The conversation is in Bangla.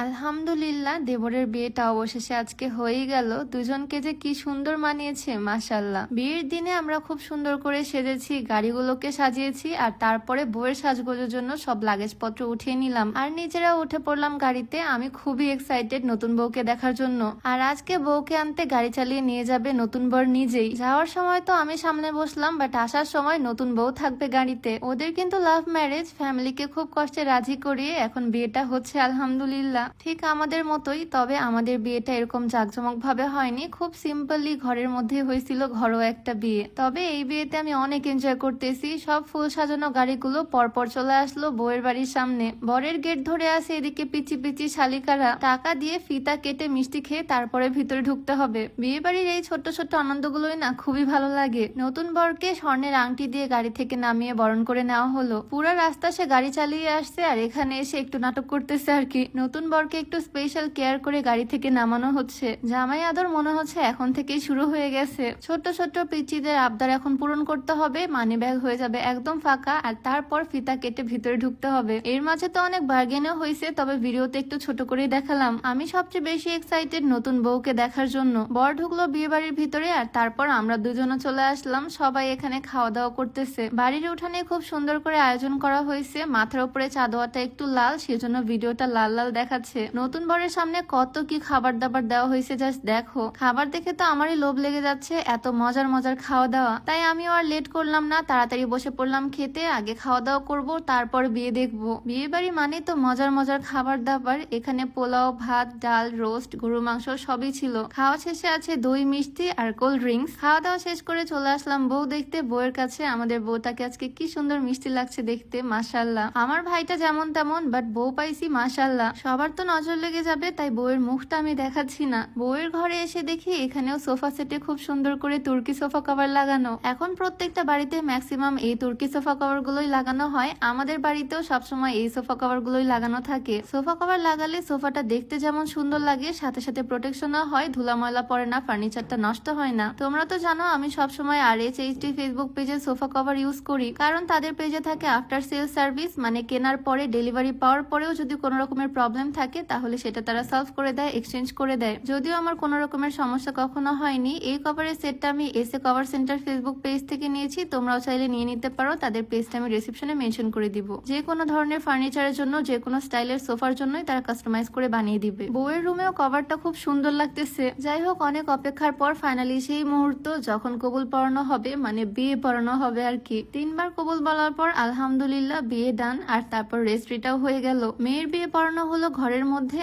আলহামদুলিল্লাহ, দেবরের বিয়েটা অবশেষে আজকে হয়েই গেল। দুজনকে যে কি সুন্দর মানিয়েছে মাশাল্লাহ। বিয়ের দিনে আমরা খুব সুন্দর করে সেজেছি, গাড়িগুলোকে সাজিয়েছি, আর তারপরে বউয়ের সাজগোজের জন্য সব লাগেজপত্র উঠিয়ে নিলাম আর নিজেরা উঠে পড়লাম গাড়িতে। আমি খুবই এক্সাইটেড নতুন বউকে দেখার জন্য। আর আজকে বউকে আনতে গাড়ি চালিয়ে নিয়ে যাবে নতুন বর নিজেই। যাওয়ার সময় তো আমি সামনে বসলাম, বাট আসার সময় নতুন বউ থাকবে গাড়িতে। ওদের কিন্তু লাভ ম্যারেজ, ফ্যামিলিকে খুব কষ্টে রাজি করিয়ে এখন বিয়েটা হচ্ছে আলহামদুলিল্লাহ। ঠিক আমাদের মতোই, তবে আমাদের বিয়েটা এরকম জাঁকজমক ভাবে হয়নি, খুব সিম্পলি ঘরের মধ্যে হয়েছিল, ঘরোয়া একটা বিয়ে। তবে এই বিয়েতে আমি অনেক এনজয় করতেছি। সব ফুল সাজানো গাড়িগুলো পরপর চলে আসলো বউয়ের বাড়ির সামনে। বরের গেট ধরে আছে এদিকে পিচি পিচি শালিকারা। টাকা দিয়ে ফিতা কেটে মিষ্টি খেয়ে তারপরে ভিতরে ঢুকতে হবে। বিয়ে বাড়ির এই ছোট্ট ছোট্ট আনন্দগুলোই না খুবই ভালো লাগে। নতুন বরকে স্বর্ণের আংটি দিয়ে গাড়ি থেকে নামিয়ে বরণ করে নেওয়া হলো। পুরো রাস্তা সে গাড়ি চালিয়ে আসছে আর এখানে এসে একটু নাটক করতেছে আর কি। নতুন বরকে একটু স্পেশাল কেয়ার করে গাড়ি থেকে নামানো হচ্ছে। জামাই আদর মনে হচ্ছে এখন থেকেই শুরু হয়ে গেছে। ছোট্ট ছোট্ট পিচিদের আবদার এখন পূরণ করতে হবে। মানি ব্যাগ হয়ে যাবে একদম ফাঁকা, আর তারপর ফিতা কেটে ভিতরে ঢুকতে হবে। এর মাঝে তো অনেক বার্গেনও হয়েছে, তবে ভিডিওতে একটু ছোট করেই দেখালাম। আমি সবচেয়ে বেশি এক্সাইটেড নতুন বউকে দেখার জন্য। বর ঢুকলো বিয়ে বাড়ির ভিতরে আর তারপর আমরা দুজনে চলে আসলাম। সবাই এখানে খাওয়া দাওয়া করতেছে। বাড়ির উঠানে খুব সুন্দর করে আয়োজন করা হয়েছে। মাথার উপরে চাদোয়াটা একটু লাল, সেজন্য ভিডিওটা লাল লাল দেখাচ্ছে। নতুন বরের সামনে কত কি খাবার দাবার দেওয়া হয়েছে, জাস্ট দেখো। খাবার দেখে তো আমারই লোভ লেগে যাচ্ছে, এত মজার মজার খাওয়া দাওয়া। তাই আমিও আর লেট করলাম না, তাড়াতাড়ি বসে পড়লাম খেতে। আগে খাওয়া দাওয়া করব, তারপর বিয়ে দেখবো। বিয়ে বাড়ি মানে তো মজার মজার খাবার দাবার। এখানে পোলাও, ভাত, ডাল, রোস্ট, গরু মাংস সবই ছিল। খাওয়া শেষে আছে দই, মিষ্টি আর কোল্ড ড্রিঙ্কস। খাওয়া দাওয়া শেষ করে চলে আসলাম বউ দেখতে, বউয়ের কাছে। আমাদের বউটাকে আজকে কি সুন্দর মিষ্টি লাগছে দেখতে, মাশাল্লাহ। আমার ভাইটা যেমন তেমন, বাট বউ পাইছি মাশাল্লাহ। সবার তো নজর লেগে যাবে, তাই বউয়ের মুখটা আমি দেখাচ্ছি না। বউয়ের ঘরে এসে দেখি এখানেও সোফা সেটে খুব সুন্দর করে তুর্কি সোফা কভার লাগানো। এখন প্রত্যেকটা বাড়িতে ম্যাক্সিমাম এই তুর্কি সোফা কভার গুলোই লাগানো হয়। আমাদের বাড়িতেও সবসময় এই সোফা কভার গুলোই লাগানো থাকে। সোফা কভার লাগালে সোফাটা দেখতে যেমন সুন্দর লাগে, সাথে সাথে প্রোটেকশনও হয়, ধুলা ময়লা পড়ে না, ফার্নিচারটা নষ্ট হয় না। তোমরা তো জানো আমি সবসময় RHHD ফেসবুক পেজে সোফা কভার ইউজ করি, কারণ তাদের পেজে থাকে আফটার সেল সার্ভিস, মানে কেনার পরে ডেলিভারি পাওয়ার পরেও যদি কোনো রকমের প্রবলেম থাকে তাহলে সেটা তারা সলভ করে দেয়, এক্সচেঞ্জ করে দেয়। যদিও আমার কোনো রকমের সমস্যা কখনো হয়নি। এই কভারের সেটটা আমি SA cover centre Facebook page থেকে নিয়েছি, তোমরাও চাইলে নিয়ে নিতে পারো। তাদের পেজটা আমি রিসেপশনে মেনশন করে দিব। যে কোনো ধরনের ফার্নিচারের জন্য, যে কোনো স্টাইলের সোফার জন্যই তারা কাস্টমাইজ করে বানিয়ে দিবে। বউয়ের রুমেও কভারটা খুব সুন্দর লাগতেছে। যাই হোক, অনেক অপেক্ষার পর ফাইনালি সেই মুহূর্ত যখন কবুল পড়ানো হবে, মানে বিয়ে পড়ানো হবে আর কি। 3বার কবুল বলার পর আলহামদুলিল্লাহ বিয়ে ডান, আর তারপর রেজিস্ট্রিটাও হয়ে গেল। মেয়ের বিয়ে পড়ানো হলো ঘরের মধ্যে।